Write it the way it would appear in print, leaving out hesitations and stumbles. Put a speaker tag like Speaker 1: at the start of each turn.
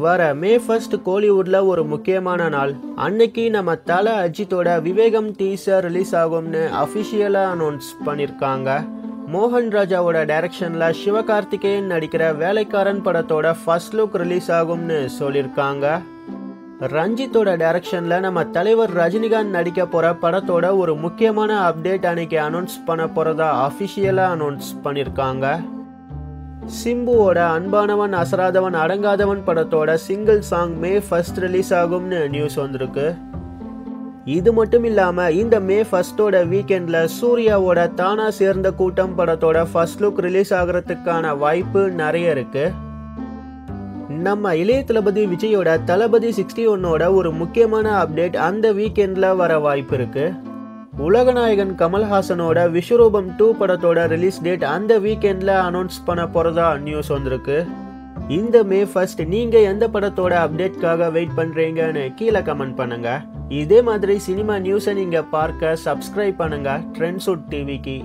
Speaker 1: வர மே 1 கோலிவுட்ல ஒரு முக்கியமான நாள். அன்னைக்கு நம்ம தல அஜித்தோட விவேகம் டீசர் ரிலீஸ் ஆகும்னு அஃபிஷியலா அனௌன்ஸ் பண்ணிருக்காங்க. மோகன் ராஜாவோட டைரக்ஷன்ல சிவகார்த்திகேயன் நடிக்கிற வேலைக்காரன் படத்தோட ஃபர்ஸ்ட் லுக் ரிலீஸ் ஆகும்னு சொல்லியிருக்காங்க. ரஞ்சித்தோட டைரக்ஷன்ல நம்ம தலைவர் ரஜினிகாந்த் நடிக்க போற படத்தோட ஒரு முக்கியமான அப்டேட் அன்னைக்கு அனௌன்ஸ் பண்ண போறதா அஃபிஷியலா அனௌன்ஸ் பண்ணிருக்காங்க. சிம்புவோட அன்பானவன் அசராதவன் அடங்காதவன் படத்தோட சிங்கிள் சாங் மே 1 ரிலீஸ் ஆகும்னு நியூஸ் வந்திருக்கு. இது மட்டும் இல்லாம இந்த மே 1 வீக்கெண்ட்ல சூர்யாவோட தானா சேர்ந்த கூட்டம் படத்தோட ஃபர்ஸ்ட் லுக் ரிலீஸ் ஆகிறதுக்கான வாய்ப்பு நிறைய இருக்கு. நம்ம இளைய தளபதி விஜயோட தளபதி 61ஓட ஒரு முக்கியமான அப்டேட் அந்த வீக்கெண்ட்ல வர வாய்ப்பு இருக்கு. உலகநாயகன் கமல்ஹாசனோட விஸ்வரூபம் 2 படத்தோட ரிலீஸ் டேட் அந்த வீக்கெண்ட்ல அனௌன்ஸ் பண்ண போறதா நியூஸ் வந்திருக்கு. இந்த மே 1 நீங்க எந்த படத்தோட அப்டேட்காக வெயிட் பண்றீங்கன்னு கீழே கமெண்ட் பண்ணுங்க. இதே மாதிரி சினிமா நியூஸை நீங்க பார்க்க சப்ஸ்கிரைப் பண்ணுங்க ட்ரெண்ட்ஸுட் டிவிக்கு.